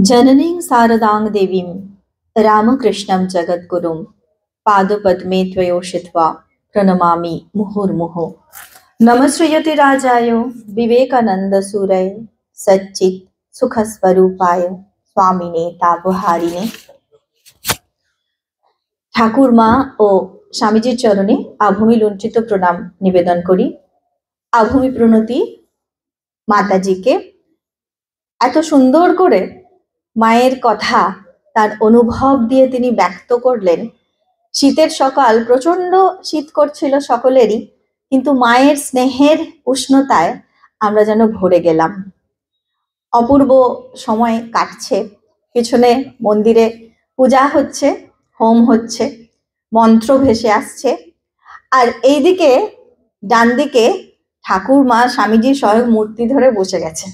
जननीं शारदां देवीं रामकृष्णं जगद्गुरुं पादपद्मे त्वयोषित्वा प्रणमामि मुहुर्मुहुः। नमस्ते राजाय विवेकानंदसूरय सच्चित् सुखस्वरूपाय स्वामिने तापहारिणे। ঠাকুর মা ও স্বামীজির চরণে আভূমি লুণ্ঠিত প্রণাম নিবেদন করি। আভূমি প্রণতি মাতাজিকে। এত সুন্দর করে মায়ের কথা তার অনুভব দিয়ে তিনি ব্যক্ত করলেন। শীতের সকাল, প্রচন্ড শীত করছিল সকলেরই, কিন্তু মায়ের স্নেহের উষ্ণতায় আমরা যেন ভরে গেলাম। অপূর্ব সময় কাটছে। পিছনে মন্দিরে পূজা হচ্ছে, হোম হচ্ছে, মন্ত্র ভেসে আসছে, আর এইদিকে ডান দিকে ঠাকুর মা স্বামীজি স্বয়ং মূর্তি ধরে বসে গেছেন।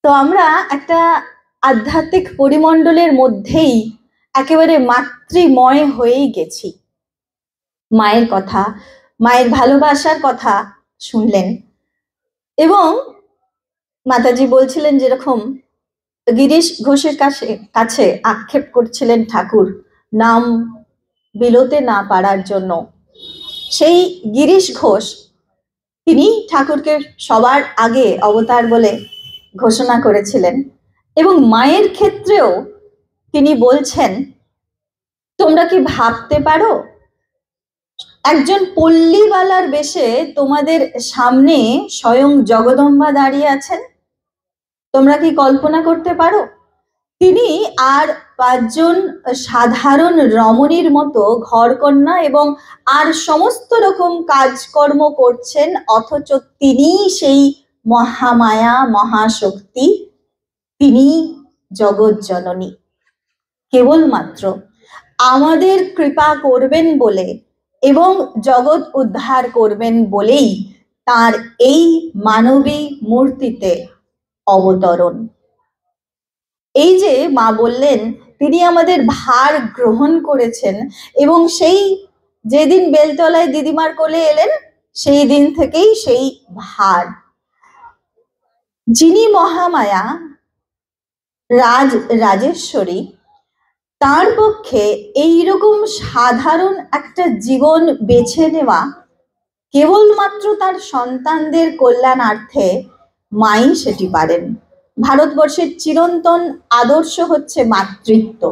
তো আমরা একটা আধ্যাত্মিক পরিমণ্ডলের মধ্যেই একেবারে মাতৃময় হয়েই গেছি। মায়ের কথা, মায়ের ভালোবাসার কথা শুনলেন এবং মাতাজি বলছিলেন যেরকম গিরিশ ঘোষের কাছে আক্ষেপ করছিলেন ঠাকুর নাম বিলোতে না পারার জন্য। সেই গিরিশ ঘোষ তিনি ঠাকুরকে সবার আগে অবতার বলে ঘোষণা করেছিলেন এবং মায়ের ক্ষেত্রেও তিনি বলছেন, তোমরা কি ভাবতে পারো একজন পল্লীবালার বেশে তোমাদের সামনে স্বয়ং জগদম্বা দাঁড়িয়ে আছেন? তোমরা কি কল্পনা করতে পারো? তিনি আর 5 জন সাধারণ রমণীর মতো ঘরকন্যা এবং আর সমস্ত রকম কাজকর্ম করছেন, অথচ তিনি সেই মহামায়া মহাশক্তি, তিনি জগৎ জননী। কেবলমাত্র আমাদের কৃপা করবেন বলে এবং জগৎ উদ্ধার করবেন বলেই তার এই মানবী মূর্তিতে অবতরণ। এই যে মা বললেন তিনি আমাদের ভার গ্রহণ করেছেন এবং সেই যেদিন বেলতলায় দিদিমার কোলে এলেন সেই দিন থেকেই সেই ভার। যিনি মহামায়া রাজেশ্বরী, তার পক্ষে এইরকম সাধারণ একটা জীবন বেছে নেওয়া কেবলমাত্র তার সন্তানদের কল্যাণার্থে মাই সেটি পারেন। ভারতবর্ষের চিরন্তন আদর্শ হচ্ছে মাতৃত্ব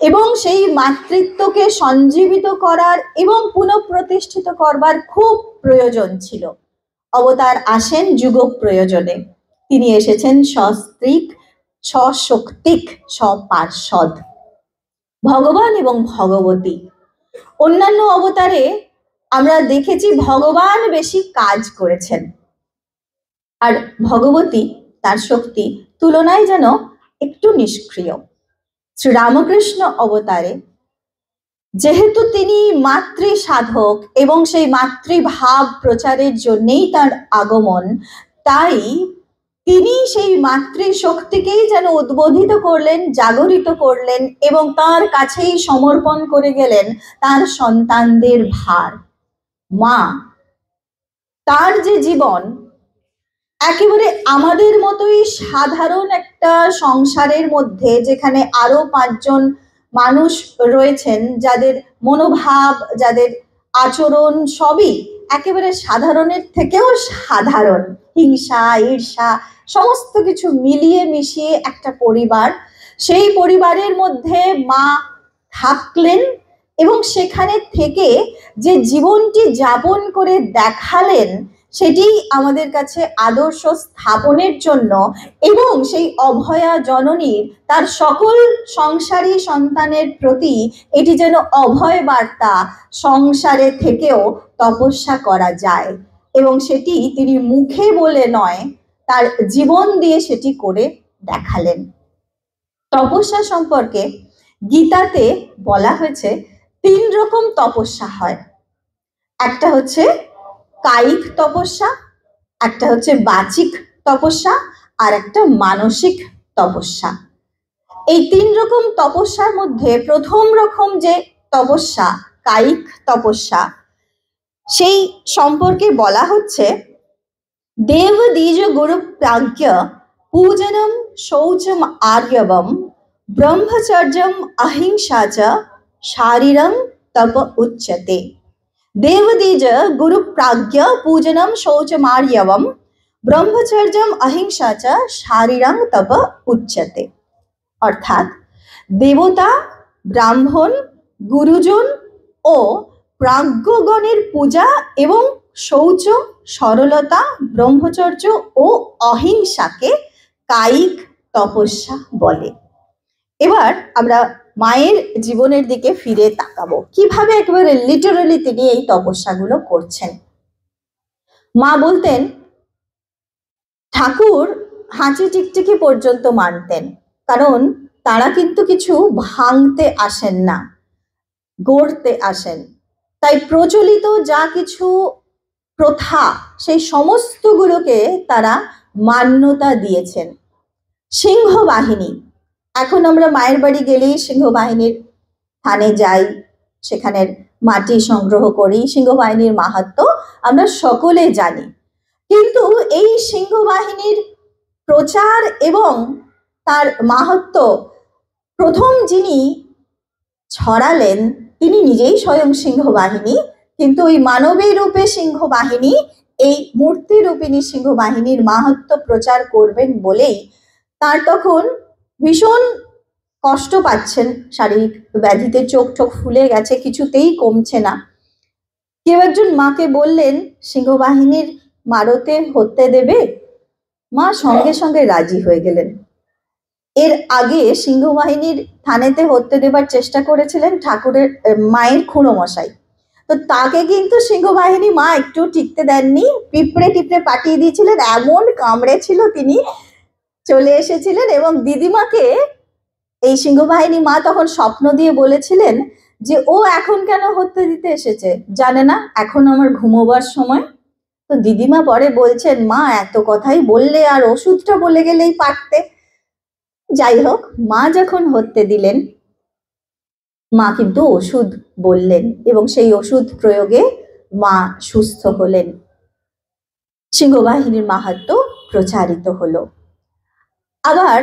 এবং সেই মাতৃত্বকে সঞ্জীবিত করার এবং পুনঃপ্রতিষ্ঠিত করবার খুব প্রয়োজন ছিল। অবতার আসেন যুগ প্রয়োজনে। তিনি এসেছেন সস্ত্রীক, সশক্তিক, সপার্ষদ, ভগবান এবং ভগবতী। অন্যান্য অবতারে আমরা দেখেছি ভগবান বেশি কাজ করেছেন আর ভগবতী তার শক্তি তুলনায় যেন একটু নিষ্ক্রিয়। শ্রীরামকৃষ্ণ অবতারে যেহেতু তিনি মাতৃ সাধক এবং সেই মাতৃভাব প্রচারের জন্যই তার আগমন, তাই তিনি সেই মাতৃ শক্তিকেই যেন উদ্বোধিত করলেন, জাগরিত করলেন এবং তার কাছেই সমর্পণ করে গেলেন তার সন্তানদের ভার। মা তার যে জীবন একেবারে আমাদের মতোই সাধারণ একটা সংসারের মধ্যে, যেখানে আরো 5 জন মানুষ রয়েছেন যাদের মনোভাব, যাদের আচরণ সবই একেবারে সাধারণের থেকেও সাধারণ, হিংসা ঈর্ষা সমস্ত কিছু মিলিয়ে মিশিয়ে একটা পরিবার। সেই পরিবারের মধ্যে মা থাকলেন এবং সেখানে থেকে যে জীবনটি যাপন করে দেখালেন সেটি আমাদের কাছে আদর্শ স্থাপনের জন্য এবং সেই অভয়া জননীর তার সকল সংসারী সন্তানের প্রতি এটি যেন অভয় বার্তা, সংসারে থেকেও তপস্যা করা যায় এবং সেটি তিনি মুখে বলে নয়, তার জীবন দিয়ে সেটি করে দেখালেন। তপস্যা সম্পর্কে গীতাতে বলা হয়েছে 3 রকম তপস্যা হয়। একটা হচ্ছে কায়িক তপস্যা, একটা হচ্ছে বাচিক তপস্যা, আর একটা মানসিক তপস্যা। এই 3 রকম তপস্যার মধ্যে প্রথম রকম যে তপস্যা, কায়িক তপস্যা, সেই সম্পর্কে বলা হচ্ছে দেব দ্বিজ গুরু প্রাজ্ঞ पूजनम शौचम आर्यवम ब्रह्मचर्यम अहिंसा च शारीरं तप उच्यते। देवदीज गुरु प्राज्ञ पूजनम शौचमार्यवम ब्रह्मचर्यम अहिंसा च शारीरं तप उच्यते। অর্থাৎ দেবতা, ব্রাহ্মণ, গুরুজন ও প্রাজ্ঞগণের পূজা এবং শৌচ, সরলতা, ব্রহ্মচর্য ও অহিংসাকে কায়িক তপস্যা বলে। এবার আমরা মায়ের জীবনের দিকে ফিরে তাকাবো, কিভাবে একেবারে লিটারালি তিনি এই তপস্যাগুলো করছেন। মা বলতেন ঠাকুর হাঁচি টিকটিকি পর্যন্ত মানতেন, কারণ তারা কিন্তু কিছু ভাঙতে আসেন না, গড়তে আসেন। তাই প্রচলিত যা কিছু প্রথা সেই সমস্তগুলোকে তারা মান্যতা দিয়েছেন। সিংহ বাহিনী, এখন আমরা মায়ের বাড়ি গেলেই সিংহ বাহিনীর স্থানে যাই, সেখানের মাটি সংগ্রহ করি, সিংহ বাহিনীর মাহাত্ম্য আমরা সকলে জানি। কিন্তু এই সিংহ বাহিনীর প্রচার এবং তার মাহাত্ম্য প্রথম যিনি ছড়ালেন তিনি নিজেই স্বয়ং সিংহ বাহিনী, কিন্তু ওই মানবী রূপে সিংহ বাহিনী এই মূর্তি রূপিণী সিংহ বাহিনীর মাহাত্ম্য প্রচার করবেন বলেই তার তখন ভীষণ কষ্ট পাচ্ছেন, শারীরিক ব্যাধিতে চোখ টোক ফুলে গেছে, কিছুতেই কমছে না। কেউ একজন মাকে বললেন সিংহ বাহিনীর মারতে হতে দেবে? মা সঙ্গে সঙ্গে রাজি হয়ে গেলেন। এর আগে সিংহ বাহিনীর থানেতে হত্যে দেবার চেষ্টা করেছিলেন ঠাকুরের মায়ের খুঁড়ো মশাই, তো তাকে কিন্তু সিংহ বাহিনী মা একটু টিকতে দেননি, পিঁপড়ে টিপড়ে পাঠিয়ে দিয়েছিলেন, এমন কামড়েছিল তিনি চলে এসেছিলেন। এবং দিদিমাকে এই সিংহ বাহিনী মা তখন স্বপ্ন দিয়ে বলেছিলেন যে ও এখন কেন হত্যে দিতে এসেছে, জানে না এখন আমার ঘুমোবার সময়। তো দিদিমা পরে বলছেন মা এত কথাই বললে আর ওষুধটা বলে গেলেই পারতে। যাই হোক, মা যখন হত্যে দিলেন মা কিন্তু ওষুধ বললেন এবং সেই ওষুধ প্রয়োগে মা সুস্থ হলেন, সিংহবাহিনীর মাহাত্ম্য প্রচারিত হলো। আবার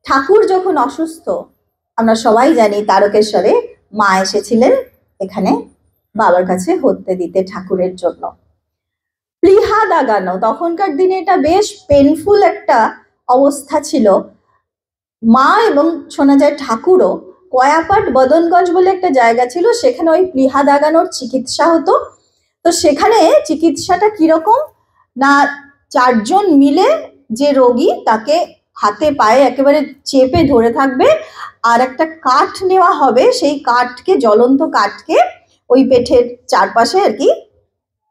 ঠাকুর যখন অসুস্থ, আমরা সবাই জানি তারকেশ্বরে মা এসেছিলেন এখানে বাবার কাছে হত্যে দিতে ঠাকুরের জন্য। প্লীহা দাগানো, তখনকার দিনে এটা বেশ পেনফুল একটা অবস্থা ছিল। মা এবং শোনা যায় ঠাকুরও কয়াপাট বদনগঞ্জ বলে একটা জায়গা ছিল, সেখানে ওই প্লীহা দাগানোর চিকিৎসা হতো। তো সেখানে চিকিৎসাটা কিরকম না, চারজন মিলে যে রোগী তাকে হাতে পায়ে একেবারে চেপে ধরে থাকবে, আর একটা কাঠ নেওয়া হবে, সেই কাঠকে, জ্বলন্ত কাঠকে ওই পেটের চারপাশে আর কি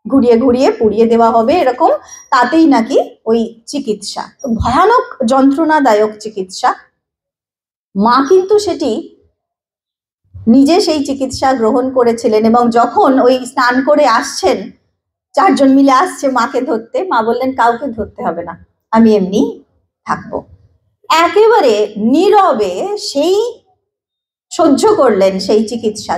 ঘুরিয়ে ঘুরিয়ে পুড়িয়ে দেওয়া হবে, এরকম। তাতেই নাকি ওই চিকিৎসা, তো ভয়ানক যন্ত্রণাদায়ক চিকিৎসা। মা কিন্তু সেটি নিজে সেই চিকিৎসা গ্রহণ করেছিলেন এবং যখন ওই স্নান করে আসছেন, চারজন মিলে আসছে মাকে ধরতে, মা বললেন কাউকে ধরতে হবে না, আমি এমনি থাকবো। একেবারে নীরবে সেই সহ্য করলেন সেই চিকিৎসা।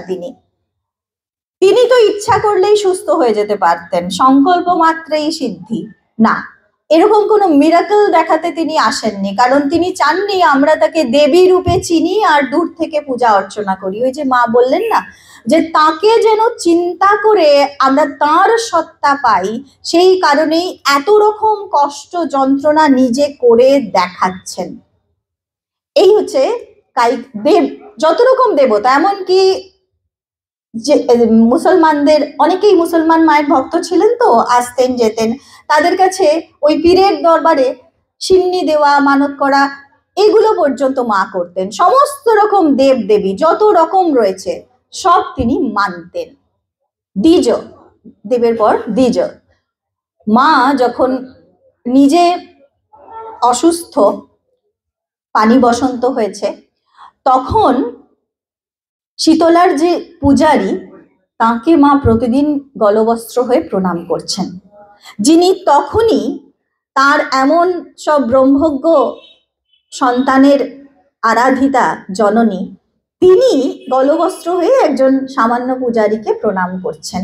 তিনি তো ইচ্ছা করলেই সুস্থ হয়ে যেতে পারতেন, সংকল্প মাত্রেই সিদ্ধি, না, এরকম কোনো মিরাকল দেখাতে তিনি আসেননি, কারণ তিনি চাননি আমরা তাকে দেবী রূপে চিনি আর দূর থেকে পূজা অর্চনা করি। ওই যে মা বললেন না যে তাকে যেন চিন্তা করে আমরা তার সত্তা পাই, সেই কারণেই এত রকম কষ্ট যন্ত্রণা নিজে করে দেখাচ্ছেন। এই হচ্ছে কায়িক দেব, যত রকম দেবতা, এমনকি যে মুসলমানদের অনেকেই মুসলমান মায়ের ভক্ত ছিলেন, তো আসতেন যেতেন তাদের কাছে, ওই পীরের দরবারে সিন্নি দেওয়া, মানত করা, এগুলো পর্যন্ত মা করতেন। সমস্ত রকম দেব দেবী যত রকম রয়েছে সব তিনি মানতেন। দ্বিজ, দেবের পর দ্বিজ। মা যখন নিজে অসুস্থ, পানি বসন্ত হয়েছে, তখন শীতলার যে পূজারী তাকে মা প্রতিদিন গলবস্ত্র হয়ে প্রণাম করছেন, যিনি তখনই তার এমন সব ব্রহ্মজ্ঞ সন্তানের আরাধিতা জননী, তিনি গলবস্ত্র হয়ে একজন সামান্য পূজারীকে প্রণাম করছেন।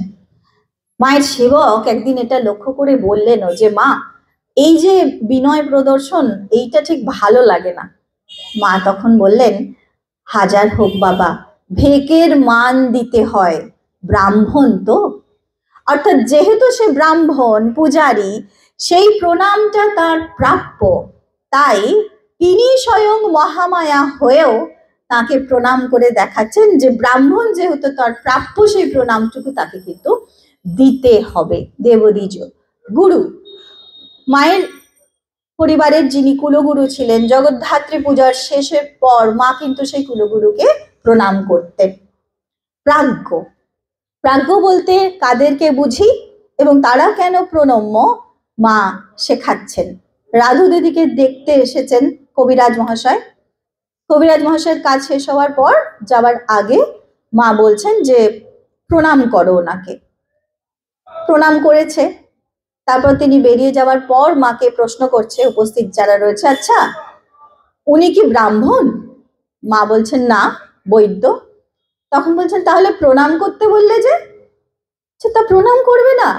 মায়ের সেবক একদিন এটা লক্ষ্য করে বললেন যে মা, এই যে বিনয় প্রদর্শন, এইটা ঠিক ভালো লাগে না। মা তখন বললেন, হাজার হোক বাবা, ভেকের মান দিতে হয়, ব্রাহ্মণ তো। অর্থাৎ যেহেতু সে ব্রাহ্মণ পূজারী, সেই প্রণামটা তার প্রাপ্য, তাই তিনি স্বয়ং মহামায়া হয়েও তাকে প্রণাম করে দেখাচ্ছেন যে ব্রাহ্মণ যেহেতু তার প্রাপ্য, সেই প্রণামটুকু তাকে কিন্তু দিতে হবে। দেবদ্বিজ গুরু, মায়ের পরিবারের যিনি কুলগুরু ছিলেন, জগদ্ধাত্রী পূজার শেষের পর মা কিন্তু সেই কুলগুরুকে প্রণাম করতেন। প্রাজ্ঞ, প্রাজ্ঞ বলতে কাদেরকে বুঝি এবং তারা কেন প্রণম্য, মা শেখাচ্ছেন। রাধু দিদিকে দেখতে এসেছেন কবিরাজ মহাশয়। কবিরাজ মহাশয়ের কাজ শেষ হওয়ার পর যাওয়ার আগে মা বলছেন যে প্রণাম করো ওনাকে। প্রণাম করেছে। তারপর তিনি বেরিয়ে যাওয়ার পর মাকে প্রশ্ন করছে উপস্থিত যারা রয়েছে, আচ্ছা উনি কি ব্রাহ্মণ? মা বলছেন না, বৈদ্য। তখন বলছেন তাহলে প্রণাম করতে বললে যে? তা প্রণাম করবে না?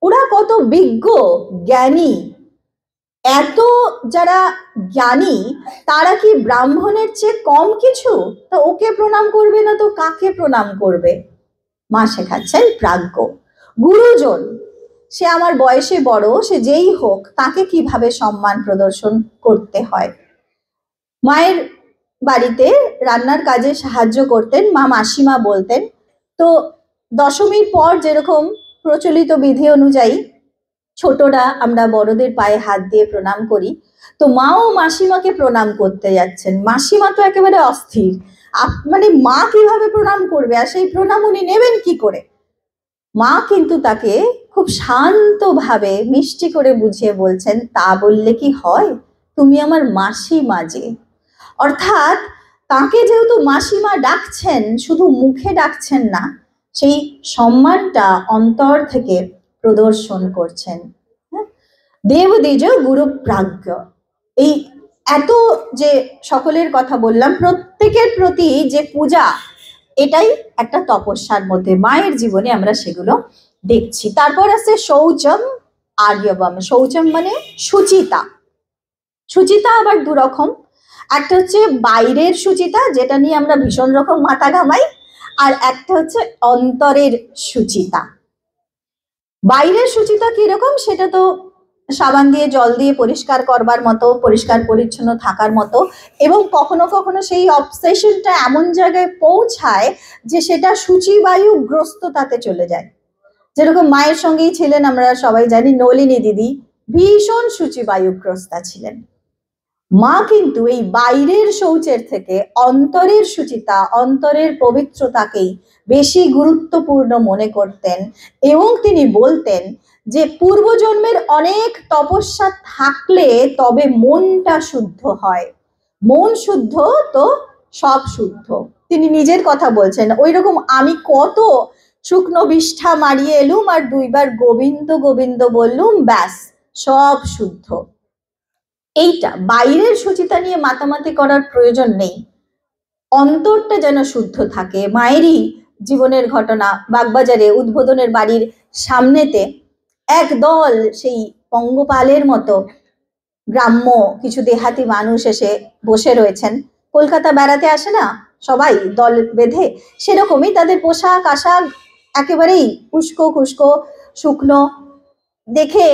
ওরা কত বিজ্ঞ জ্ঞানী, এত যারা জ্ঞানী, তারা কি ব্রাহ্মণের চেয়ে কম কিছু? তা ওকে প্রণাম করবে না তো কাকে প্রণাম করবে? মা শেখাচ্ছেন প্রাজ্ঞ। গুরুজন, সে আমার বয়সে বড়, সে যেই হোক, তাকে কিভাবে সম্মান প্রদর্শন করতে হয়। মায়ের বাড়িতে রান্নার কাজে সাহায্য করতেন মা, মাসিমা বলতেন। তো দশমীর পর যেরকম প্রচলিত বিধি অনুযায়ী ছোটরা আমরা বড়দের পায়ে হাত দিয়ে প্রণাম করি, তো মাও মাসিমাকে প্রণাম করতে যাচ্ছেন। মাসিমা তো একেবারে অস্থির, মানে মা কিভাবে প্রণাম করবে, আর সেই প্রণাম উনি নেবেন কি করে? মা কিন্তু তাকে খুব শান্তভাবে মিষ্টি করে বুঝিয়ে বলছেন, তা বললে কি হয়, তুমি আমার মাসিমা যে। অর্থাৎ তাকে যেহেতু মাসিমা ডাকছেন, শুধু মুখে ডাকছেন না, সেই সম্মানটা অন্তর থেকে প্রদর্শন করছেন। দেবদ্বিজ গুরু প্রাজ্ঞ, এই এত যে সকলের কথা বললাম, প্রত্যেকের প্রতি যে পূজা, এটাই একটা তপস্যার মধ্যে মায়ের জীবনে আমরা সেগুলো দেখছি। তারপর আছে শৌচম আর্যবম। শৌচম মানে সুচিতা। সুচিতা আবার দু রকম, একটা হচ্ছে বাইরের সুচিতা, যেটা নিয়ে আমরা ভীষণ রকম মাথা ঘামাই, আর একটা হচ্ছে অন্তরের সুচিতা। বাইরের সুচিতা কিরকম, সেটা তো সাবান দিয়ে জল দিয়ে পরিষ্কার করবার মতো, পরিষ্কার পরিচ্ছন্ন থাকার মতো, এবং কখনো কখনো সেই অবসেশনটা এমন জায়গায় পৌঁছায় যে সেটা সূচিবায়ুগ্রস্ততাতে চলে যায়। যেরকম মায়ের সঙ্গেই ছিলেন, আমরা সবাই জানি নলিনী দিদি ভীষণ সূচিবায়ুগ্রস্তা ছিলেন। মা কিন্তু এই বাইরের শৌচের থেকে অন্তরের সুচিতা, অন্তরের পবিত্রতাকেই বেশি গুরুত্বপূর্ণ মনে করতেন, এবং তিনি বলতেন যে পূর্বজন্মের অনেক তপস্যা থাকলে তবে মনটা শুদ্ধ হয়, মন শুদ্ধ তো সব শুদ্ধ। তিনি নিজের কথা বলছেন, ওই রকম আমি কত শুকনো বিষ্ঠা মারিয়ে এলুম আর দুইবার গোবিন্দ গোবিন্দ বললুম, ব্যাস সব শুদ্ধ। এইটা বাইরের সুচিতা নিয়ে মাতামাতি করার প্রয়োজন নেই, অন্তরটা যেন শুদ্ধ থাকে। মায়েরই জীবনের ঘটনা, বাগবাজারে উদ্বোধনের বাড়ির সামনেতে একদল সেই পঙ্গপালের মতো গ্রাম্য কিছু দেহাতি মানুষ এসে বসে রয়েছেন। কলকাতা বেড়াতে আসে না সবাই দল বেঁধে, সেরকমই তাদের পোশাক আশাক একেবারেই উস্কো খুস্কো শুকনো, দেখে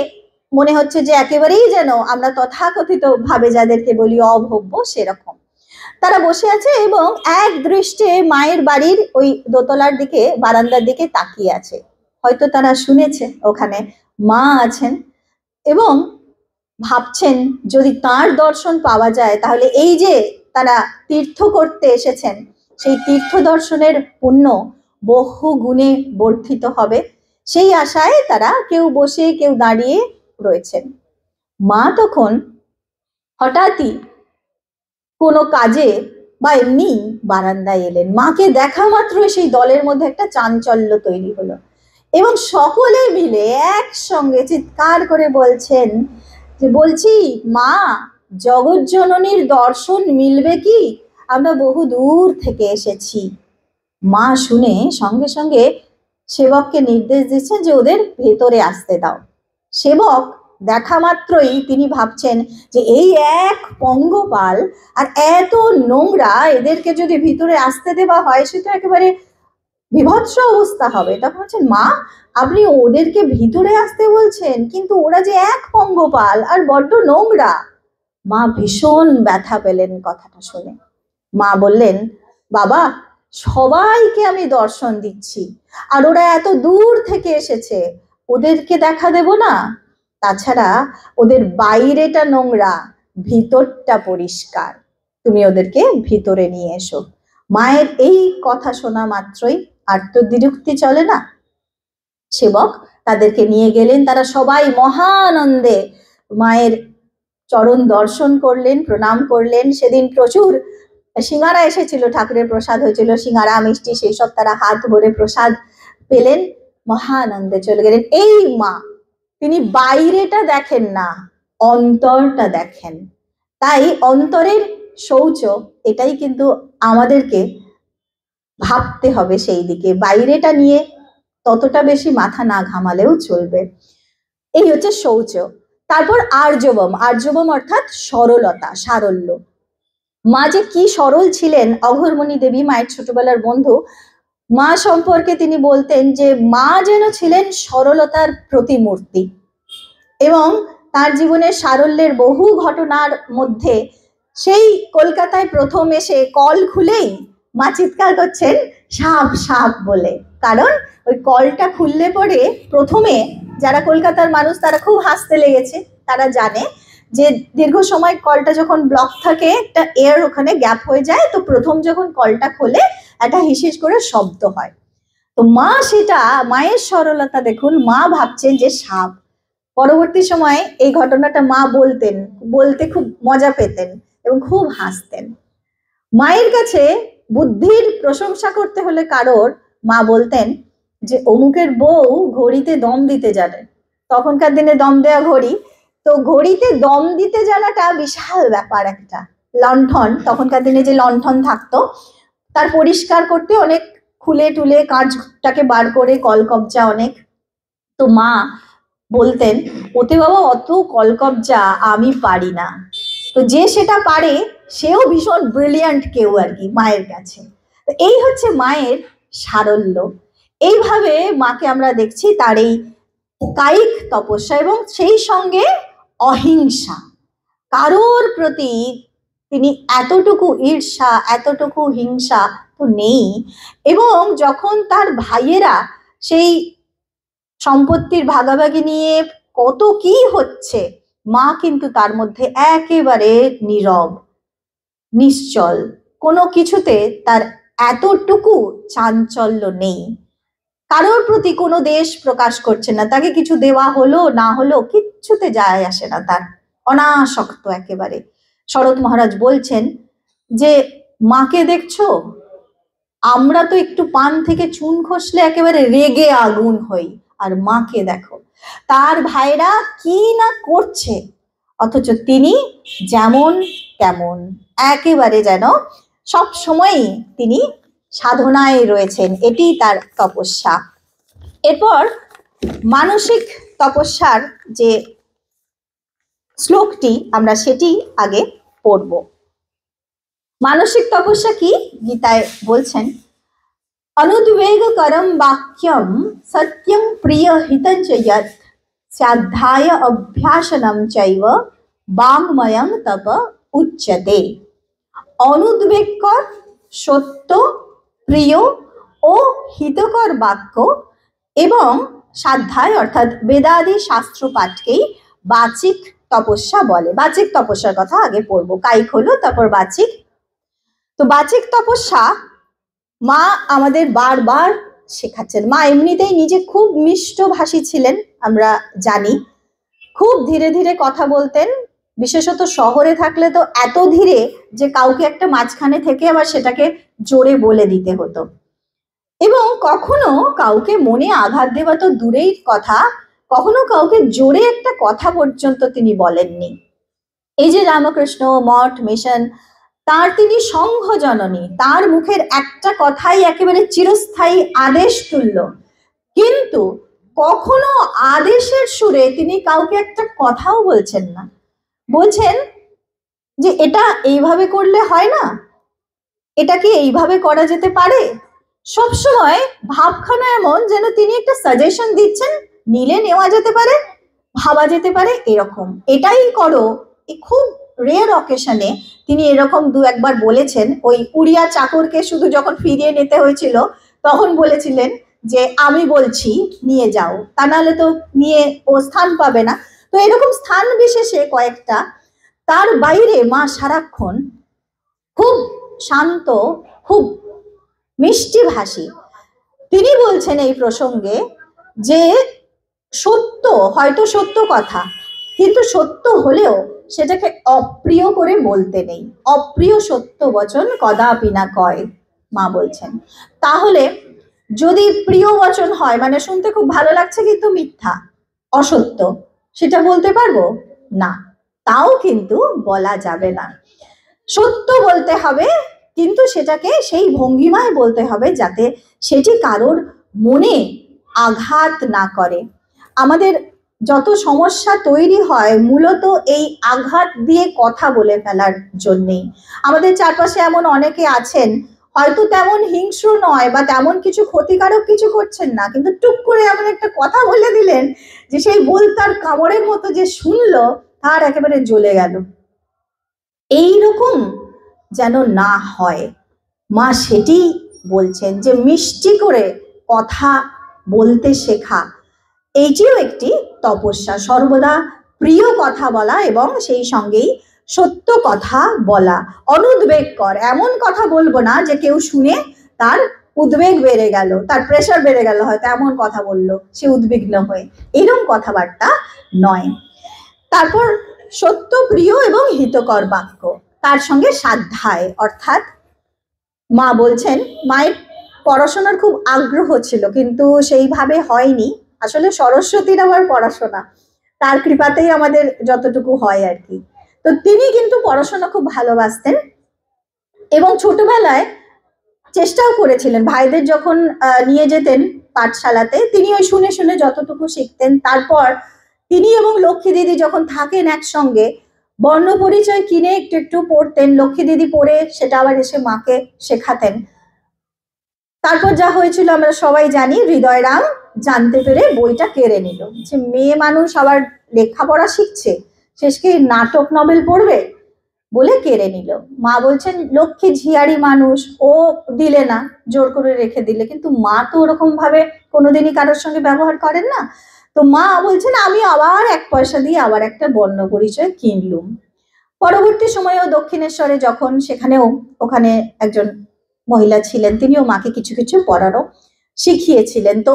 মনে হচ্ছে যে একেবারেই যেন আমরা তথাকথিত ভাবে যাদেরকে বলি অভব্য, সেরকম তারা বসে আছে এবং এক দৃষ্টে মায়ের বাড়ির ওই দোতলার দিকে, বারান্দার দিকে তাকিয়ে আছে। হয়তো তারা শুনেছে ওখানে মা আছেন এবং ভাবছেন যদি তার দর্শন পাওয়া যায় তাহলে এই যে তারা তীর্থ করতে এসেছেন, সেই তীর্থ দর্শনের পুণ্য বহু গুণে বর্ধিত হবে। সেই আশায় তারা কেউ বসে কেউ দাঁড়িয়ে রয়েছেন। মা তখন হঠাৎই কোনো কাজে বা এমনি বারান্দায় এলেন। মাকে দেখা মাত্র সেই দলের মধ্যে একটা চাঞ্চল্য তৈরি হলো এবং সকলে মিলে একসঙ্গে চিৎকার করে বলছেন যে, বলছি মা, জগজ্জননীর দর্শন মিলবে কি? আমরা বহু দূর থেকে এসেছি। মা শুনে সঙ্গে সঙ্গে সেবককে নির্দেশ দিচ্ছেন যে ওদের ভেতরে আসতে দাও। সেবক দেখা মাত্রই তিনি ভাবছেন যে এই এক পঙ্গপাল আর এত নোংরা, এদেরকে যদি ভিতরে আসতে দেওয়া হয় সে তো একেবারে বিভৎস অবস্থা হবে। তখন বলছেন, মা আপনি ওদেরকে ভিতরে আসতে বলছেন, কিন্তু ওরা যে এক পঙ্গপাল আর বড্ড নোংরা। মা ভীষণ ব্যথা পেলেন কথাটা শুনে। মা বললেন, বাবা সবাইকে আমি দর্শন দিচ্ছি, আর ওরা এত দূর থেকে এসেছে, ওদেরকে দেখা দেব না? তাছাড়া ওদের বাইরেটা নোংরা, ভিতরটা পরিষ্কার, তুমি ওদেরকে ভিতরে নিয়ে এসো। মায়ের এই কথা শোনা মাত্রই আর তো দ্বিরুক্তি চলে না, সেবক তাদেরকে নিয়ে গেলেন। তারা সবাই মহানন্দে মায়ের চরণ দর্শন করলেন, প্রণাম করলেন। সেদিন প্রচুর সিঙ্গারা এসেছিল, ঠাকুরের প্রসাদ হয়েছিল, সিঙ্গারা মিষ্টি সেই সব তারা হাত ভরে প্রসাদ পেলেন, মহানন্দে চলে গেলেন। এই মা তিনি বাইরেটা দেখেন না, অন্তরটা দেখেন। তাই অন্তরের শৌচ, এটাই কিন্তু আমাদেরকে ভাবতে হবে সেই দিকে, বাইরেটা নিয়ে ততটা বেশি মাথা না ঘামালেও চলবে। এই হচ্ছে শৌচ। তারপর আর্যবম, আর্যবম অর্থাৎ সরলতা, সারল্য। মা যে কি সরল ছিলেন, অঘোরমণি দেবী মায়ের ছোটবেলার বন্ধু, মা সম্পর্কে তিনি বলতেন যে মা যেন ছিলেন সরলতার প্রতিমূর্তি। এবং তার জীবনের সারল্যের বহু ঘটনার মধ্যে সেই কলকাতায় প্রথম এসে কল খুলেই মা চিৎকার করছেন সাপ সাপ বলে। কারণ ওই কলটা খুললে পরে প্রথমে যারা কলকাতার মানুষ তারা খুব হাসতে লেগেছে। তারা জানে যে দীর্ঘ সময় কলটা যখন ব্লক থাকে, একটা এয়ার ওখানে গ্যাপ হয়ে যায়, তো প্রথম যখন কলটা খোলে একটা হিসিস করে শব্দ হয়। তো মা সেটা, মায়ের সরলতা দেখুন, মা ভাবছেন যে সাপ। পরবর্তী সময়ে এই ঘটনাটা মা বলতেন, বলতে খুব মজা পেতেন এবং খুব হাসতেন। মায়ের কাছে বুদ্ধির প্রশংসা করতে হলে কারোর, মা বলতেন যে অমুকের বউ ঘড়িতে দম দিতে জানে। তখনকার দিনে দম দেওয়া ঘড়ি, তো ঘড়িতে দম দিতে জানাটা বিশাল ব্যাপার একটা। লণ্ঠন, তখনকার দিনে যে লণ্ঠন থাকতো তার পরিষ্কার করতে অনেক খুলে টুলে কাঁচটাকে বার করে কলকবজা অনেক। তো মা বলতেন, ওতে বাবা অত কলকবজা আমি পারি না। তো যে সেটা পারে সেও ভীষণ ব্রিলিয়ান্ট কেউ আর কি মায়ের কাছে। তো এই হচ্ছে মায়ের সারল্য। এইভাবে মাকে আমরা দেখছি তার এই কায়িক তপস্যা এবং সেই সঙ্গে অহিংসা। কারোর প্রতি তিনি এতটুকু ঈর্ষা, এতটুকু হিংসা তো নেই। এবং যখন তার ভাইয়েরা সেই সম্পত্তির ভাগাভাগি নিয়ে কত কি হচ্ছে, মা কিন্তু তার মধ্যে একেবারে নীরব, নিশ্চল, কোনো কিছুতে তার এতটুকু চাঞ্চল্য নেই। কারোর প্রতি কোনো দেশ প্রকাশ করছে না, তাকে কিছু দেওয়া হলো না হলো কিচ্ছুতে যায় আসে না তার, অনাসক্ত একেবারে। শরৎ মহারাজ বলছেন যে মাকে দেখছো, আমরা তো একটু পান থেকে চুন খসলে একেবারে রেগে আগুন হই, আর মাকে দেখো তার ভাইরা কি না করছে, অথচ তিনি যেমন তেমন, একেবারে যেন সব সময়ই তিনি সাধনায় রয়েছেন, এটি তার তপস্যা। এরপর মানসিক তপস্যার যে শ্লোকটি আমরা সেটি আগে পড়ব। মানসিক তপস্যা কি গীতায় বলছেন, অনুদ্বেগকরম বাক্যম সত্যং প্রিয় হিতং চ যৎ স্যাধ্যায় অভ্যাসনম চৈব বাঙ্ময়ং তপ উচ্যতে। অনুদ্বেগকর, সত্য, প্রিয় ও হিতকর বাক্য এবং স্বাধ্যায় অর্থাৎ বেদাদি শাস্ত্র পাঠকেই বাচিক তপস্যা বলে। বাচিক তপস্যার কথা আগে পড়বো, কায়িক হলো তারপর বাচিক। তো বাচিক তপস্যা মা আমাদের বারবার শেখাচ্ছেন। মা এমনিতেই নিজে খুব মিষ্টভাষী ছিলেন, আমরা জানি, খুব ধীরে ধীরে কথা বলতেন, বিশেষত শহরে থাকলে তো এত ধীরে যে কাউকে একটা মাঝখানে থেকে আবার সেটাকে জোরে বলে দিতে হতো। এবং কখনো কাউকে মনে আঘাত দেওয়া তো দূরেই কথা, কখনো কাউকে জোরে একটা কথা পর্যন্ত তিনি বলেননি। এই যে রামকৃষ্ণ মঠ মিশন, তার তিনি সংঘ জননী, তার মুখের একটা কথাই একেবারে চিরস্থায়ী আদেশ তুল্য। কিন্তু কখনো আদেশের সুরে তিনি কাউকে একটা কথাও বলছেন না। বলছেন যে এটা এইভাবে করলে হয় না, এটা কি এইভাবে করা যেতে পারে। সবসময় ভাবখানা এমন যেন তিনি একটা সাজেশন দিচ্ছেন, নিলে নেওয়া যেতে পারে, ভাবা যেতে পারে, এরকম এটাই করো। খুব রেয়ার অকেশনে তিনি এরকম দু একবার বলেছেন। ওই উড়িয়া চাকরকে শুধু যখন ফিরিয়ে নিতে হয়েছিল তখন বলেছিলেন যে আমি বলছি নিয়ে যাও, তা নাহলে তো নিয়ে ও স্থান পাবে না। তো এরকম স্থান বিশেষে কয়েকটা। তার বাইরে মা সারাক্ষণ খুব শান্ত, খুব মিষ্টি ভাষী। তিনি বলছেন এই প্রসঙ্গে যে সত্য হয়তো সত্য কথা, কিন্তু সত্য হলেও সেটাকে অপ্রিয় করে বলতে নেই। অপ্রিয় সত্য বচন কদাপি না কয়, মা বলছেন। তাহলে যদি প্রিয় বচন হয়, মানে শুনতে খুব ভালো লাগছে কিন্তু মিথ্যা, অসত্য, সেটা বলতে পারবো না, তাও কিন্তু বলা যাবে না। সত্য বলতে হবে, কিন্তু সেটাকে সেই ভঙ্গিমায় বলতে হবে যাতে সেটি কারোর মনে আঘাত না করে। আমাদের যত সমস্যা তৈরি হয় মূলত এই আঘাত দিয়ে কথা বলে ফেলার জন্যেই। আমাদের চারপাশে এমন অনেকে আছেন হয়তো তেমন হিংস্র নয় বা তেমন কিছু ক্ষতিকারক কিছু করছেন না, কিন্তু টুক করে এমন একটা কথা বলে দিলেন যে সেই বলতার কামড়ের মতো যে শুনলো তার একেবারে জ্বলে গেল। এইরকম যেন না হয়, মা সেটি বলছেন যে মিষ্টি করে কথা বলতে শেখা, এইটিও একটি তপস্যা। সর্বদা প্রিয় কথা বলা এবং সেই সঙ্গেই সত্য কথা বলা, অনুদ্বেগ কর। এমন কথা বলবো না যে কেউ শুনে তার উদ্বেগ বেড়ে গেল, তার প্রেশার বেড়ে গেল, হয়তো এমন কথা বললো সে উদ্বিগ্ন হয়ে, এরকম কথাবার্তা নয়। তারপর সত্য, প্রিয় এবং হিতকর বাক্য, তার সঙ্গে সাধ্যায়, অর্থাৎ মা বলছেন মায়ের পড়াশোনার খুব আগ্রহ ছিল কিন্তু সেইভাবে হয়নি। আসলে সরস্বতীর আবার পড়াশোনা, তার কৃপাতেই আমাদের যতটুকু হয় আর কি। তো তিনি কিন্তু পড়াশোনা খুব ভালোবাসতেন এবং ছোটবেলায় চেষ্টাও করেছিলেন। ভাইদের যখন নিয়ে যেতেন পাঠশালাতে, তিনি ওই শুনে শুনে যতটুকু শিখতেন। তারপর তিনি এবং লক্ষ্মী দিদি যখন থাকেন একসঙ্গে, বর্ণ পরিচয় কিনে একটু একটু পড়তেন, লক্ষ্মী দিদি পড়ে সেটা আবার এসে মাকে শেখাতেন। তারপর যা হয়েছিল আমরা সবাই জানি, হৃদয়রাম জানতে পেরে বইটা কেড়ে নিল, যে মেয়ে মানুষ আবার লেখাপড়া শিখছে, শেষকে নাটক নভেল পড়বে বলে কেড়ে নিল। মা বলছেন লক্ষ্মী ঝিয়ারি মানুষ, ও দিলে না, জোর করে রেখে দিলে, কিন্তু মা তো ওরকম ভাবে কোনোদিনই কারোর সঙ্গে ব্যবহার করেন না। তো মা বলছেন আমি আবার 1 পয়সা দিয়ে আবার একটা বর্ণ পরিচয় কিনলুম। পরবর্তী সময়েও দক্ষিণেশ্বরে যখন, সেখানেও ওখানে একজন মহিলা ছিলেন, তিনিও মাকে কিছু কিছু পড়ানো শিখিয়েছিলেন। তো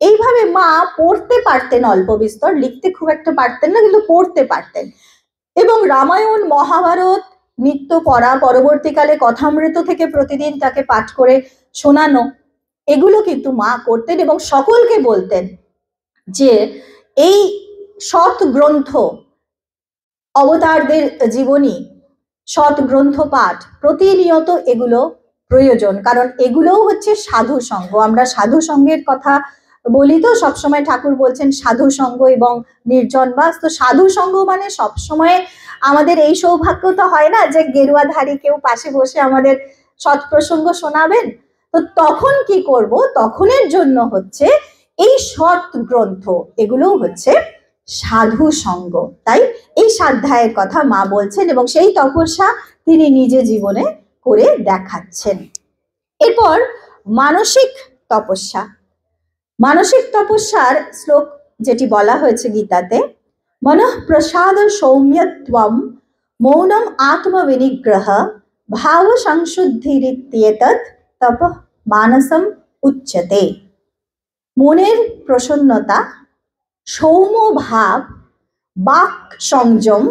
এইভাবে মা পড়তে পারতেন অল্প বিস্তর, লিখতে খুব একটা পারতেন না, কিন্তু পড়তে পারতেন। এবং রামায়ণ মহাভারত নিত্য পড়া, পরবর্তীকালে কথামৃত থেকে প্রতিদিন তাকে পাঠ করে শোনানো, এগুলো কিন্তু মা করতেন এবং সকলকে বলতেন যে এই সৎ গ্রন্থ, অবতারদের জীবনী, সৎ গ্রন্থ পাঠ প্রতিনিয়ত এগুলো প্রয়োজন, কারণ এগুলোও হচ্ছে সাধু সঙ্গ। আমরা সাধু সঙ্গের কথা বলি তো সবসময়, ঠাকুর বলছেন সাধু সঙ্গ এবং নির্জন বাস। তো সাধু সঙ্গ মানে সবসময় আমাদের এই সৌভাগ্য তো হয় না যে গেরুয়াধারী কেউ পাশে বসে আমাদের সৎ প্রসঙ্গ শোনাবেন। তো তখন কি করব, তখনের জন্য হচ্ছে এই সৎ গ্রন্থ, এগুলোও হচ্ছে সাধু সঙ্গ। তাই এই সাধ্যায়ের কথা মা বলছেন এবং সেই তপস্যা তিনি নিজে জীবনে করে দেখাচ্ছেন। এরপর মানসিক তপস্যা। মানসিক তপস্যার শ্লোক যেটি বলা হয়েছে গীতাতে, মনঃ প্রসাদ সৌম্যত্বম মৌনম আত্মবিনিগ্রহ ভাব সংশুদ্ধিরিত্যেতৎ তপঃ মানসম উচ্যতে। মনের প্রসন্নতা, সৌম্য ভাব, বাক সংযম,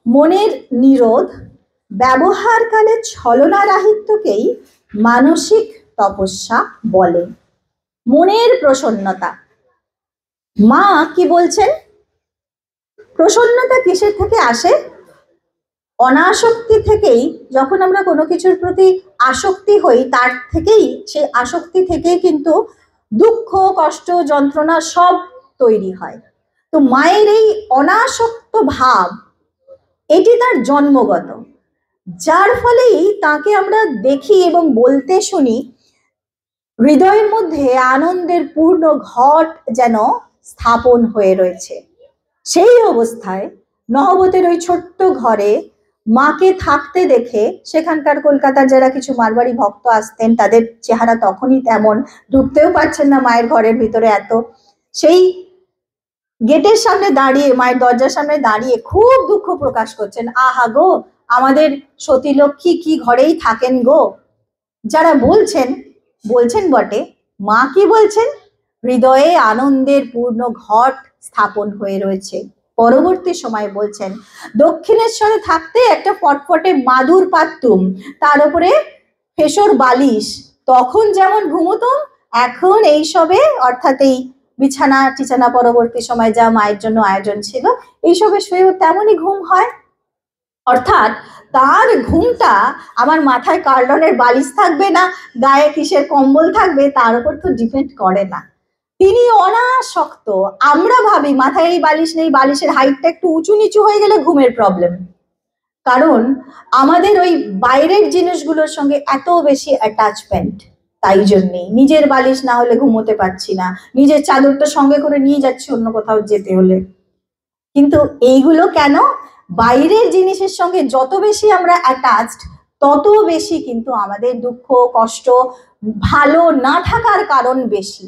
মনের নিরোধ, ব্যবহারকালে ছলনারাহিত্যকেই মানসিক তপস্যা বলে। মনের প্রসন্নতা, মা কি বলছেন, প্রসন্নতা কিসের থেকে আসে? অনাসক্তি থেকেই। যখন আমরা কোনো কিছুর প্রতি আসক্তি হই, তার থেকেই, সেই আসক্তি থেকেই কিন্তু দুঃখ, কষ্ট, যন্ত্রণা সব তৈরি হয়। তো মায়ের এই অনাসক্ত ভাব, এটি তার জন্মগত, যার ফলেই তাকে আমরা দেখি এবং বলতে শুনি হৃদয়ের মধ্যে আনন্দের পূর্ণ ঘট যেন স্থাপন হয়ে রয়েছে। সেই অবস্থায় নহবতের ওই ছোট্ট ঘরে মাকে থাকতে দেখে সেখানকার কলকাতার যারা কিছু মারবাড়ি ভক্ত আসতেন, তাদের চেহারা তখনই তেমন, ঢুকতেও পারছেন না মায়ের ঘরের ভিতরে এত, সেই গেটের সামনে দাঁড়িয়ে, মায়ের দরজার সামনে দাঁড়িয়ে খুব দুঃখ প্রকাশ করছেন, আহা গো আমাদের সতী লক্ষ্মী কি ঘরেই থাকেন গো। যারা বলছেন বটে, মা কি বলছেন? হৃদয়ে আনন্দের পূর্ণ ঘট স্থাপন হয়ে রয়েছে। পরবর্তী সময় বলছেন, দক্ষিণেশ্বরে থাকতে একটা ফটফটে মাদুর পাততুম, তার উপরে ফেসর বালিশ, তখন যেমন ঘুমোতুম, এখন এইসবে, অর্থাৎ এই বিছানা টিছানা পরবর্তী সময় যা মায়ের জন্য আয়োজন ছিল, এইসবে শুয়েও তেমনই ঘুম হয়। অর্থাৎ তার ঘুমটা আমার মাথায় কার্লনের বালিশ থাকবে না, গায়ে কিসের কম্বল থাকবে, তার উপর তো ডিপেন্ড করে না। তিনি অনাসক্ত। আমরা ভাবি মাথায় এই বালিশ নেই, বালিশের হাইটটা একটু উঁচু নিচু হয়ে গেলে ঘুমের প্রবলেম, কারণ আমাদের ওই বাইরের জিনিসগুলোর সঙ্গে এত বেশি অ্যাটাচমেন্ট, তাই জন্যেই নিজের বালিশ না হলে ঘুমোতে পারছি না, নিজের চাদরটা সঙ্গে করে নিয়ে যাচ্ছি অন্য কোথাও যেতে হলে। কিন্তু এইগুলো কেন? বাইরের জিনিসের সঙ্গে যত বেশি আমরা অ্যাটাচড, তত বেশি কিন্তু আমাদের দুঃখ, কষ্ট, ভালো না থাকার কারণ বেশি।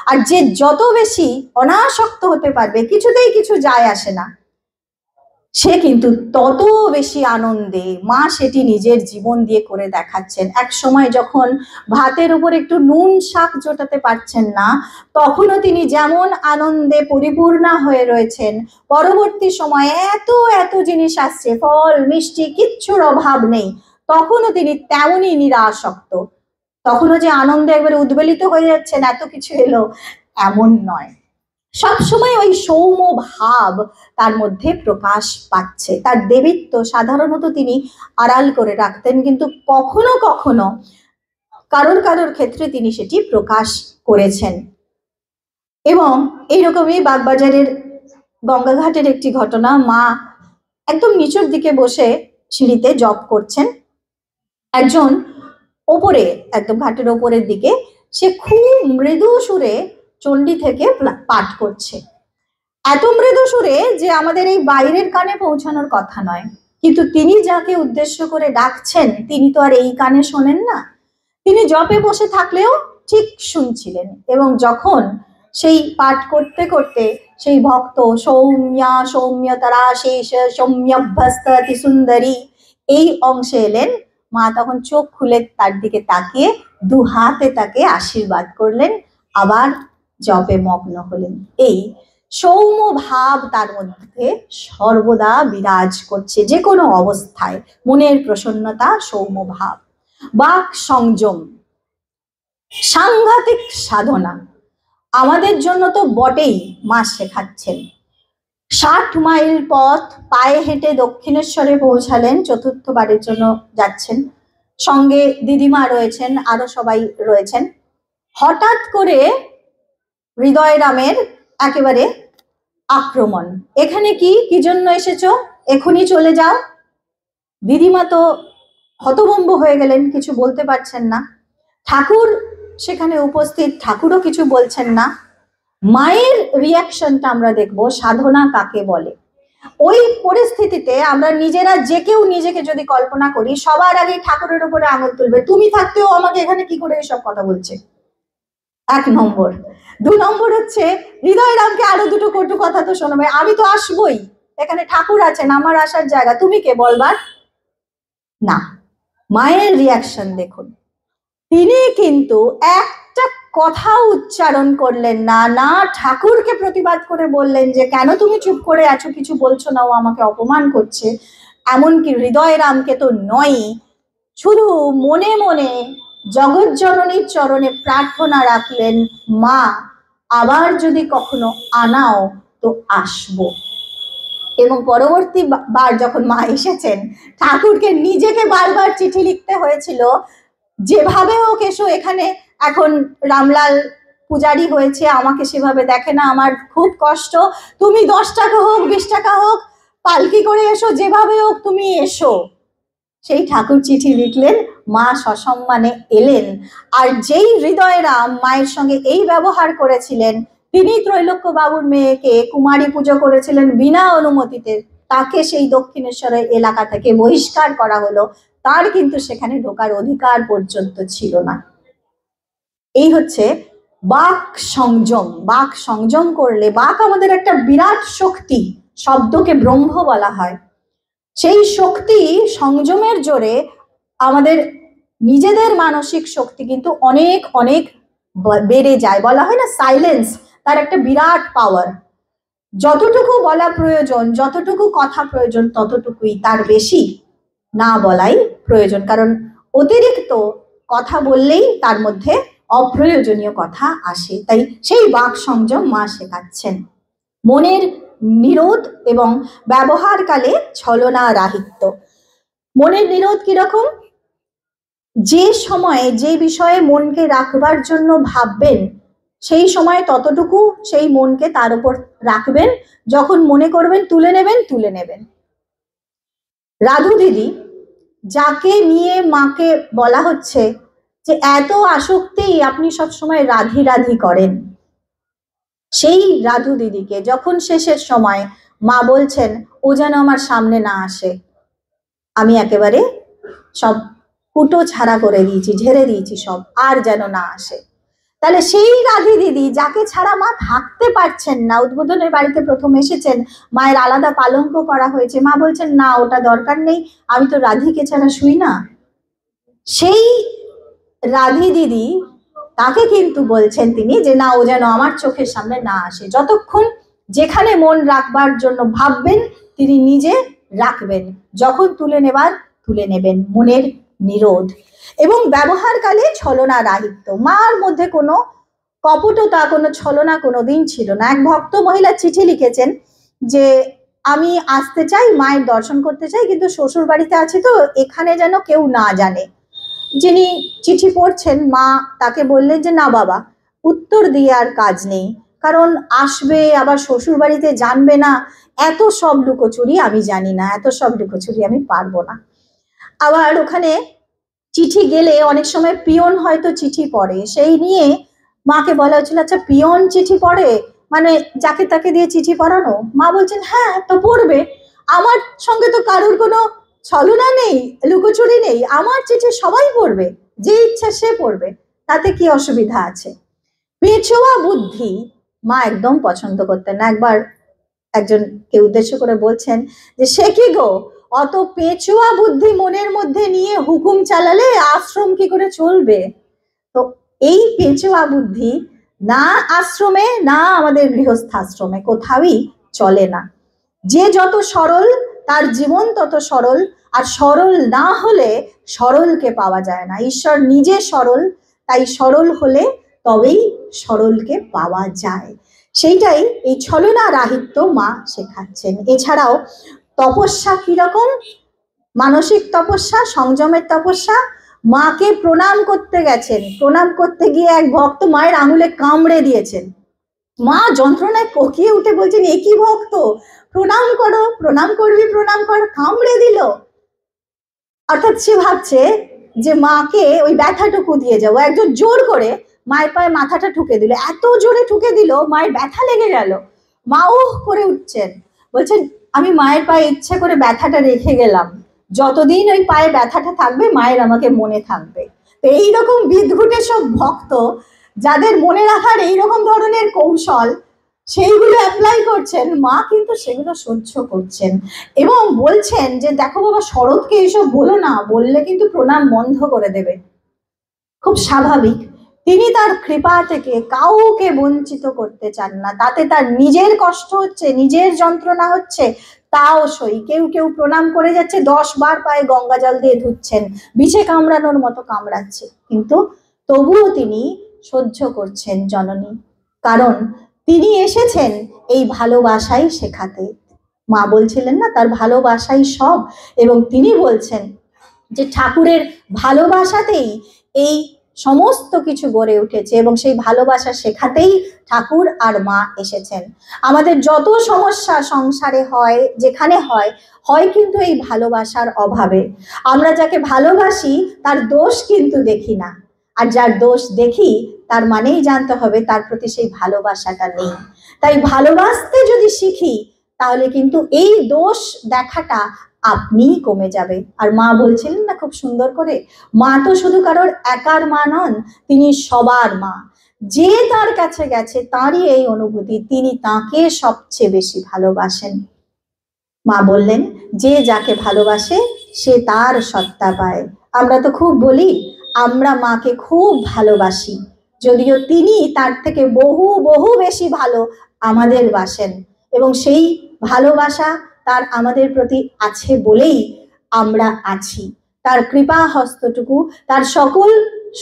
আর যে যত বেশি অনাসক্ত হতে পারবে, কিছুতেই কিছু যায় আসে না, সে কিন্তু তত বেশি আনন্দে। মা সেটি নিজের জীবন দিয়ে করে দেখাচ্ছেন। এক সময় যখন ভাতের উপর একটু নুন শাক জোটাতে পারছেন না, তখনও তিনি যেমন আনন্দে পরিপূর্ণা হয়ে রয়েছেন, পরবর্তী সময়ে এত এত জিনিস আসছে, ফল মিষ্টি কিচ্ছুর অভাব নেই, তখনও তিনি তেমনই নিরাসক্ত। তখনও যে আনন্দে একবারে উদ্বেলিত হয়ে যাচ্ছেন এত কিছু এলো, এমন নয়। সবসময় ওই সৌম্য ভাব তার মধ্যে প্রকাশ পাচ্ছে। তার দেবীত্ব সাধারণত তিনি আড়াল করে রাখতেন, কিন্তু কখনো কখনো কারোর ক্ষেত্রে তিনি সেটি প্রকাশ করেছেন। এবং এইরকমই বাগবাজারের গঙ্গাঘাটের একটি ঘটনা, মা একদম নিচের দিকে বসে সিঁড়িতে জপ করছেন, একজন ওপরে, একদম ঘাটের ওপরের দিকে, সে খুব মৃদু সুরে চণ্ডী থেকে পাঠ করছে, এত মৃদু সুরে যে আমাদের এই বাইরের কানে পৌঁছানোর কথা নয়, কিন্তু তিনি যাকে উদ্দেশ্য করে ডাকছেন তিনি তো আর এই কানে শোনেন না, তিনি জপে বসে থাকলেও ঠিক শুনছিলেন। এবং যখন সেই পাঠ করতে করতে সেই ভক্ত সৌম্যতরা শেষ সৌম্যভ্যস্তি সুন্দরী এই অংশে এলেন, মা তখন চোখ খুলে তার দিকে তাকিয়ে দু হাতে তাকে আশীর্বাদ করলেন, আবার জপে মগ্ন হলেন। এই সৌম্য ভাব তার মধ্যে সর্বদা বিরাজ করছে, যে কোনো অবস্থায় মনের প্রসন্নতা, সৌম্য ভাব। বাক সংযম সাংঘাতিক সাধনা, আমাদের জন্য তো বটেই মা শেখাচ্ছেন। 60 মাইল পথ পায়ে হেঁটে দক্ষিণেশ্বরে পৌঁছালেন, চতুর্থবারের জন্য যাচ্ছেন, সঙ্গে দিদিমা রয়েছেন, আরো সবাই রয়েছেন। হঠাৎ করে হৃদয়রামের একেবারে আক্রমণ, এখানে কি জন্য এসেছো, এখনই চলে যাও। দিদিমা তো হতভম্ব হয়ে গেলেন, কিছু বলতে পারছেন না। ঠাকুর সেখানে উপস্থিত, ঠাকুরও কিছু বলছেন না। মায়ের রিয়াকশনটা আমরা দেখব, সাধনা কাকে বলে। ওই পরিস্থিতিতে আমরা নিজেরা যে কেউ নিজেকে যদি কল্পনা করি, সবার আগে ঠাকুরের উপরে আঙুল তুলবে, তুমি থাকতেও আমাকে এখানে কি করে এসব কথা বলছে, 1 নম্বর। 2 নম্বর হচ্ছে হৃদয়রামকে আরো দুটো কটু কথা তো শোনাবে, আমি তো আসবই, এখানে ঠাকুর আছেন, আমার আসার জায়গা, তুমি কে বলবার। না, মায়ের রিয়াকশন দেখুন, তিনি কিন্তু একটা কথা উচ্চারণ করলেন না, না ঠাকুরকে প্রতিবাদ করে বললেন যে কেন তুমি চুপ করে আছো, কিছু বলছো না, ও আমাকে অপমান করছে, এমনকি হৃদয়রামকে তো নয়, শুধু মনে মনে জগৎজননীর চরণে প্রার্থনা রাখলেন, মা আবার যদি কখনো আনাও তো আসবো। এবং পরবর্তী বার যখন মা এসেছেন, ঠাকুরকে নিজেকে বারবার চিঠি লিখতে হয়েছিল, যেভাবে হোক এসো, এখানে এখন রামলাল পূজারি হয়েছে, আমাকে সেভাবে দেখে না, আমার খুব কষ্ট, তুমি 10 টাকা হোক 20 টাকা হোক পালকি করে এসো, যেভাবে হোক তুমি এসো। সেই ঠাকুর চিঠি লিখলেন, মা সসম্মানে এলেন। আর যেই হৃদয়েরা মায়ের সঙ্গে এই ব্যবহার করেছিলেন, তিনি ত্রৈলোক্য বাবুর মেয়েকে কুমারী পুজো করেছিলেন বিনা অনুমতিতে, তাকে সেই দক্ষিণেশ্বরের এলাকা থেকে বহিষ্কার করা হলো, তার কিন্তু সেখানে ঢোকার অধিকার পর্যন্ত ছিল না। এই হচ্ছে বাক সংযম। বাক সংযম করলে, বাক আমাদের একটা বিরাট শক্তি, শব্দকে ব্রহ্ম বলা হয়। সেই শক্তি সংযমের জোরে আমাদের নিজেদের মানসিক শক্তি কিন্তু অনেক অনেক বেড়ে যায়। বলা হয় না সাইলেন্স তার একটা বিরাট পাওয়ার। যতটুকু বলা প্রয়োজন, যতটুকু কথা প্রয়োজন, ততটুকুই, তার বেশি না বলাই প্রয়োজন। কারণ অতিরিক্ত কথা বললেই তার মধ্যে অপ্রয়োজনীয় কথা আসে। তাই সেই বাক সংযম মা শেখাচ্ছেন। মনের নিরোধ এবং ব্যবহারকালে ছলনা রাহিত্য। মনের নিরোধ কিরকম? যে সময়ে যে বিষয়ে মনকে রাখবার জন্য ভাববেন, সেই সময় ততটুকু সেই মনকে তার উপর রাখবেন, যখন মনে করবেন তুলে নেবেন, তুলে নেবেন। রাধু দিদি, যাকে নিয়ে মাকে বলা হচ্ছে যে এত আসক্তি, আপনি সবসময় রাধি রাধি করেন, সেই রাধু দিদিকে যখন শেষের সময় মা বলছেন ও যেন আমার সামনে না আসে, আমি একেবারে সব কুটো ছাড়া করে দিয়েছি, ঝেড়ে দিয়েছি সব, আর যেন না আসে। তাহলে সেই রাধি দিদি যাকে ছাড়া মা থাকতে পারছেন না, উদ্বোধনের বাড়িতে প্রথম এসেছেন, মায়ের আলাদা পালঙ্ক করা হয়েছে, মা বলছেন না ওটা দরকার নেই, আমি তো রাধিকে ছাড়া শুই না। সেই রাধি দিদি তাকে কিন্তু বলছেন তিনি যে না, ও যেন আমার চোখের সামনে না আসে। যতক্ষণ যেখানে মন রাখবার জন্য ভাববেন তিনি নিজে রাখবেন, যখন তুলে নেবার তুলে নেবেন। মনের নিরোধ এবং ব্যবহারকালে ছলনা রাহিত্য। মার মধ্যে কোনো কপটতা, কোনো ছলনা কোনোদিন ছিল না। এক ভক্ত মহিলা চিঠি লিখেছেন যে আমি আসতে চাই, মায়ের দর্শন করতে চাই, কিন্তু শ্বশুর বাড়িতে আছি তো এখানে যেন কেউ না জানে। যিনি চিঠি পড়ছেন মা তাকে বললেন যে না বাবা, উত্তর দিয়ে আর কাজ নেই, কারণ আসবে আবার শ্বশুর বাড়িতে জানবে না, এত সব লুকোচুরি আমি জানি না, এত সব লুকোচুরি আমি পারবো না। আবার ওখানে চিঠি গেলে অনেক সময় পিয়ন হয়তো চিঠি পড়ে, সেই নিয়ে মাকে বলা হয়েছিল আচ্ছা পিয়ন চিঠি পড়ে, মানে যাকে তাকে দিয়ে চিঠি পড়ানো? মা বলছেন হ্যাঁ তো পড়বে, আমার সঙ্গে তো কারোর কোনো ছলনা নেই, লুকোচুরি নেই, আমার চিঠি সবাই পড়বে, যে ইচ্ছা সে পড়বে, তাতে কি অসুবিধা আছে? পেছোয়া বুদ্ধি মা একদম পছন্দ করতেন না। একবার একজনকে উদ্দেশ্য করে বলছেন যে সে কি গো, অত পেছোয়া বুদ্ধি মনের মধ্যে নিয়ে হুকুম চালালে আশ্রম কি করে চলবে? তো এই পেছোয়া বুদ্ধি না আশ্রমে না আমাদের গৃহস্থাশ্রমে কোথাওই চলে না। যে যত সরল তার জীবন তত সরল, আর সরল না হলে সরলকে পাওয়া যায় না। ঈশ্বর নিজে সরল, তাই সরল হলে তবেই সরলকে পাওয়া যায়। সেইটাই এই ছলনা রাহিত্য মা শেখাচ্ছেন। এছাড়াও তপস্যা কিরকম, মানসিক তপস্যা, সংযমের তপস্যা। মাকে প্রণাম করতে গেছেন, প্রণাম করতে গিয়ে এক ভক্ত মায়ের আঙুলে কামড়ে দিয়েছেন। মা যন্ত্রণায় কোকিয়ে উঠে বলছেন এ কি ভক্ত, প্রণাম করো, প্রণাম করবি, প্রণাম কর, কামড়ে দিল। অর্থাৎ সে ভাবছে যে মাকে ওই ব্যথাটুকু দিয়ে যাবো। একজন জোর করে মায়ের পায়ে মাথাটা ঠুকে দিল, এত জোরে ঠুকে দিল মায়ের ব্যথা লেগে গেল। মা উহ করে উঠছেন, বলছেন আমি মায়ের পায়ে ইচ্ছা করে ব্যথাটা রেখে গেলাম, যতদিন ওই পায়ে ব্যথাটা থাকবে মায়ের আমাকে মনে থাকবে। তো এইরকম বিদঘুটে সব ভক্ত যাদের মনে রাখার এইরকম ধরনের কৌশল, সেইগুলো অ্যাপ্লাই করছেন, মা কিন্তু সেগুলো সহ্য করছেন এবং বলছেন যে দেখো বাবা, শরৎকে এইসব বলো না, বললে কিন্তু প্রণাম বন্ধ করে দেবে। খুব স্বাভাবিক, তিনি তার কৃপা থেকে কাউকে বঞ্চিত করতে চান না। তাতে তার নিজের কষ্ট হচ্ছে, নিজের যন্ত্রণা হচ্ছে, তাও সই। কেউ কেউ প্রণাম করে যাচ্ছে, 10 বার পায়ে গঙ্গা জল দিয়ে ধুচ্ছেন, বিছে কামড়ানোর মতো কামড়াচ্ছে, কিন্তু তবুও তিনি সহ্য করছেন জননী, কারণ তিনি এসেছেন এই ভালোবাসাই শেখাতে। মা বলছিলেন না তার ভালোবাসাই সব, এবং তিনি বলছেন যে ঠাকুরের ভালোবাসাতেই এই সমস্ত কিছু গড়ে উঠেছে এবং সেই ভালোবাসা শেখাতেই ঠাকুর আর মা এসেছেন। আমাদের যত সমস্যা সংসারে হয়, যেখানে হয় কিন্তু এই ভালোবাসার অভাবে। আমরা যাকে ভালোবাসি তার দোষ কিন্তু দেখি না, আর যার দোষ দেখি তার মানেই জানতে হবে তার প্রতি সেই ভালোবাসাটা নেই। তাই ভালোবাসতে যদি শিখি তাহলে কিন্তু এই দোষ দেখাটা আপনিই কমে যাবে। আর মা বলছিলেন না খুব সুন্দর করে, মা তো শুধু কারোর একার মা নন, তিনি সবার মা। যে তার কাছে গেছে তারই এই অনুভূতি, তিনি তাকে সবচেয়ে বেশি ভালোবাসেন। মা বললেন যে যাকে ভালোবাসে সে তার সত্তা পায়। আমরা তো খুব বলি আমরা মাকে খুব ভালোবাসি, যদিও তিনি তার থেকে বহু বহু বেশি ভালো আমাদের বাসেন, এবং সেই ভালোবাসা তার আমাদের প্রতি আছে বলেই আমরা আছি। তার কৃপা হস্তটুকু তার সকল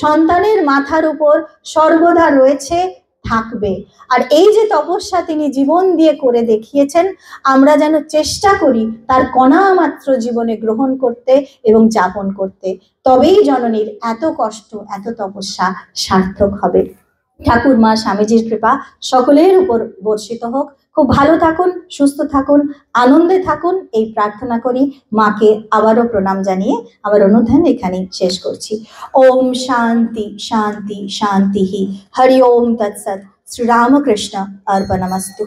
সন্তানের মাথার উপর সর্বদা রয়েছে, থাকবে। আর এই যে তপস্যা তিনি জীবন দিয়ে করে দেখিয়েছেন, আমরা যেন চেষ্টা করি তার কণা মাত্র জীবনে গ্রহণ করতে এবং যাপন করতে, তবেই জননীর এত কষ্ট এত তপস্যা সার্থক হবে। ঠাকুর মা স্বামীজির কৃপা সকলের উপর বর্ষিত হোক। খুব ভালো থাকুন, সুস্থ থাকুন, আনন্দে থাকুন, এই প্রার্থনা করি। মাকে আবারও প্রণাম জানিয়ে আমার অনুধ্যান এখানেই শেষ করছি। ওম শান্তি শান্তি শান্তি। হরি ওম তৎসৎ। শ্রীরামকৃষ্ণ অর্পণমস্তু।